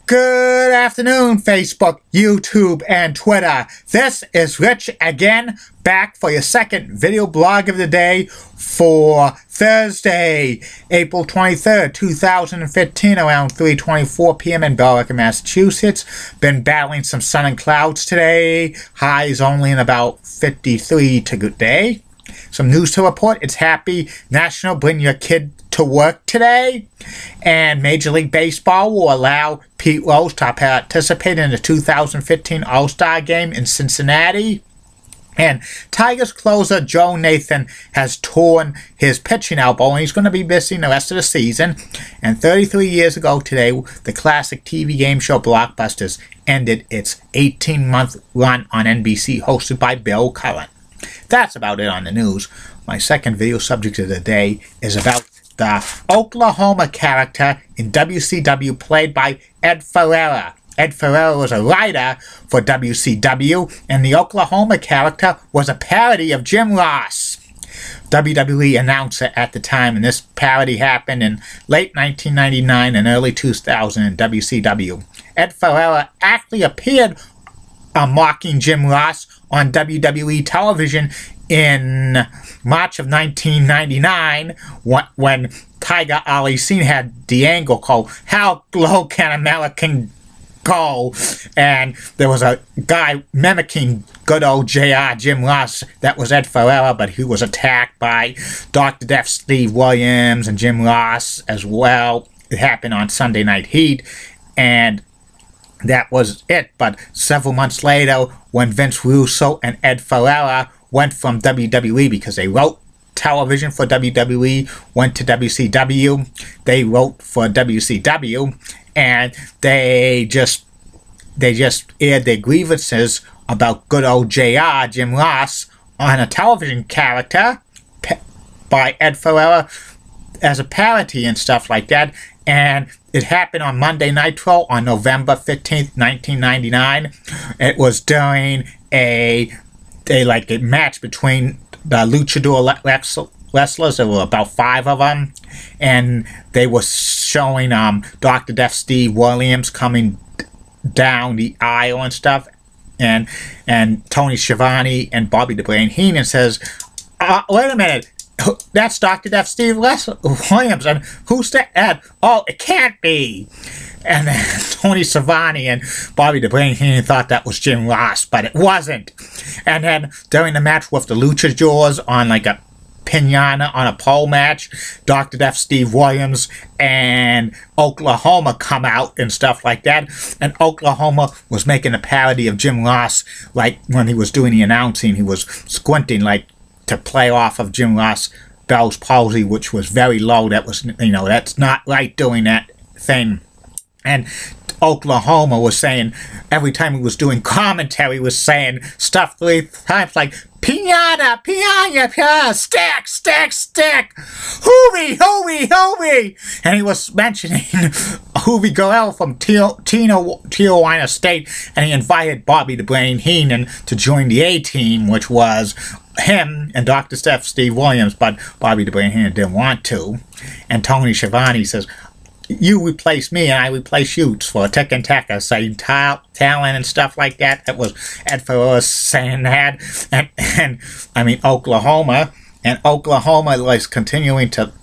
Good afternoon, Facebook, YouTube, and Twitter. This is Rich again, back for your second video blog of the day for Thursday, April 23rd, 2015, around 3:24 p.m. in Billerica, Massachusetts. Been battling some sun and clouds today. Highs only in about 53 today. Some news to report. It's Happy National Bring Your Kid to Work today. And Major League Baseball will allow Pete Rose to participate in the 2015 All-Star Game in Cincinnati. And Tigers closer Joe Nathan has torn his pitching elbow, and he's going to be missing the rest of the season. And 33 years ago today, the classic TV game show Blockbusters ended its 18-month run on NBC, hosted by Bill Curran. That's about it on the news. My second video subject of the day is about the Oklahoma character in WCW played by Ed Ferrara. Ed Ferrara was a writer for WCW, and the Oklahoma character was a parody of Jim Ross, WWE announcer at the time, and this parody happened in late 1999 and early 2000 in WCW. Ed Ferrara actually appeared mocking Jim Ross on WWE television in March of 1999 when Tiger Ali Singh had the angle called "How Low Can American Go?" and there was a guy mimicking good old JR Jim Ross. That was Ed Ferrara, but he was attacked by Dr. Death Steve Williams and Jim Ross as well. It happened on Sunday Night Heat, and that was it. But several months later, when Vince Russo and Ed Ferrara went from WWE, because they wrote television for WWE, went to WCW, they wrote for WCW, and they just aired their grievances about good old JR, Jim Ross, on a television character by Ed Ferrara as a parody and stuff like that. And it happened on Monday Nitro on November 15th, 1999. It was during a match between the luchador wrestlers. There were about 5 of them, and they were showing Dr. Death Steve Williams coming down the aisle and stuff, and Tony Schiavone and Bobby the Brain Heenan says, wait a minute, that's Dr. Death Steve Williams, and who's that? Oh, it can't be. And then Tony Schiavone and Bobby the Brain Heenan thought that was Jim Ross, but it wasn't. And then during the match with the luchadors on like a piñata on a pole match, Dr. Death Steve Williams and Oklahoma come out and stuff like that. And Oklahoma was making a parody of Jim Ross, like when he was doing the announcing, he was squinting like to play off of Jim Ross Bell's palsy, which was very low. That was, that's not right doing that thing. And Oklahoma was saying, every time he was doing commentary, was saying stuff 3 times like, piñata, piñata, piñata, stick, stick, stick, hoovy, hoovy, hoovy. And he was mentioning Hoovy Gorell from Tijuana State, and he invited Bobby the Brain Heenan to join the A-Team, which was him and Dr. Steve Williams, but Bobby the Brain Heenan didn't want to. And Tony Schiavone says, you replace me and I replace you for a tick and tacker, saying talent and stuff like that. That was Ed Ferrara saying that. And I mean, Oklahoma was continuing to,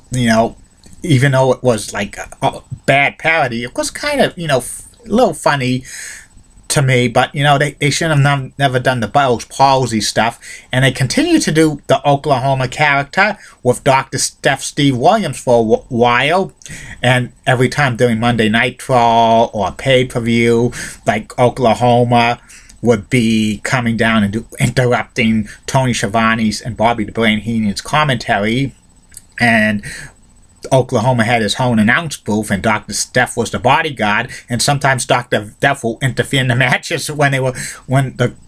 even though it was like a bad parody, it was kind of, a little funny to me, but they should have never done the Bell's palsy stuff, and they continue to do the Oklahoma character with Dr. Steve Williams for a while, and every time during Monday Nitro or pay-per-view, like Oklahoma would be coming down and interrupting Tony Schiavone's and Bobby the Brain Heenan's commentary, and Oklahoma had his own announce booth, and Dr. Steph was the bodyguard, and sometimes Dr. Death will interfere in the matches when the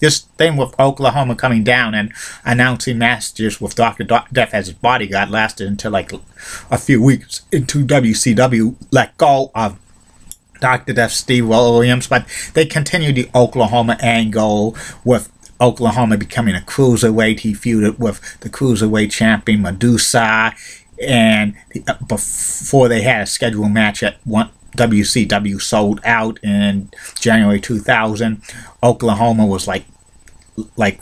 This thing with Oklahoma coming down and announcing messages with Dr. Death as his bodyguard lasted until like a few weeks into WCW let go of Dr. Death Steve Williams, but they continued the Oklahoma angle with Oklahoma becoming a cruiserweight. He feuded with the cruiserweight champion Medusa, and before they had a scheduled match at WCW sold out in January 2000, Oklahoma was like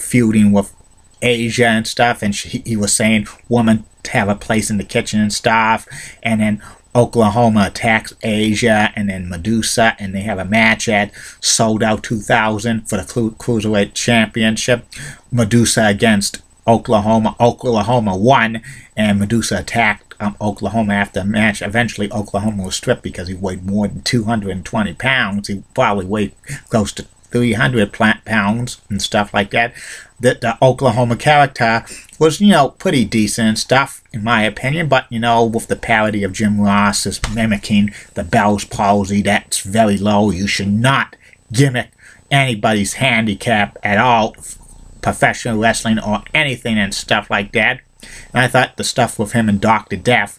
feuding with Asia and stuff, and he was saying women have a place in the kitchen and stuff, and then Oklahoma attacks Asia and then Medusa, and they have a match at Sold Out 2000 for the Cruiserweight Championship. Medusa against Oklahoma. Oklahoma won, and Medusa attacked Oklahoma after the match. Eventually, Oklahoma was stripped because he weighed more than 220 pounds. He probably weighed close to 300 pounds and stuff like that. The Oklahoma character was, pretty decent and stuff, in my opinion, but, with the parody of Jim Ross is mimicking the Bell's palsy, that's very low. You should not gimmick anybody's handicap at all, professional wrestling or anything and stuff like that. And I thought the stuff with him and Dr. Death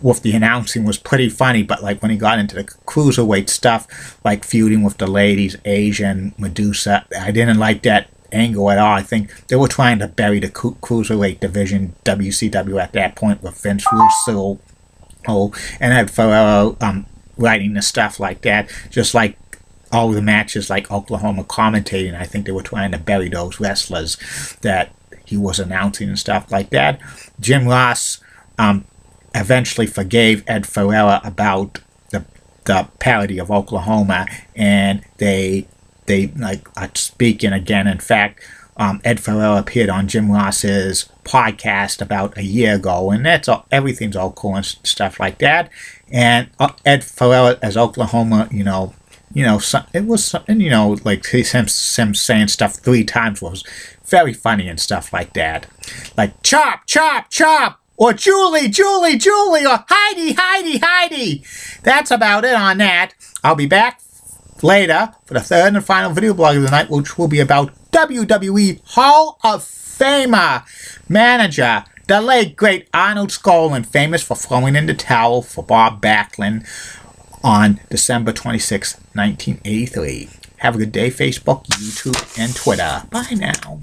with the announcing was pretty funny, but like when he got into the cruiserweight stuff, like feuding with the ladies, Asia and Medusa, I didn't like that angle at all. I think they were trying to bury the cruiserweight division, WCW, at that point with Vince Russo and Ed Ferrara writing the stuff like that, just like all the matches like Oklahoma commentating. I think they were trying to bury those wrestlers that he was announcing and stuff like that. Jim Ross eventually forgave Ed Ferrara about the parody of Oklahoma, and they are speaking again. In fact, Ed Ferrara appeared on Jim Ross's podcast about a year ago, and that's all, everything's all cool and stuff like that. And Ed Ferrara as Oklahoma, it was something, like him saying stuff 3 times was very funny and stuff like that. Like, chop, chop, chop, or Julie, Julie, Julie, or Heidi, Heidi, Heidi. That's about it on that. I'll be back later for the third and final video blog of the night, which will be about WWE Hall of Famer manager, the late great Arnold Skaaland, famous for throwing in the towel for Bob Backlund on December 26, 1983. Have a good day, Facebook, YouTube, and Twitter. Bye now.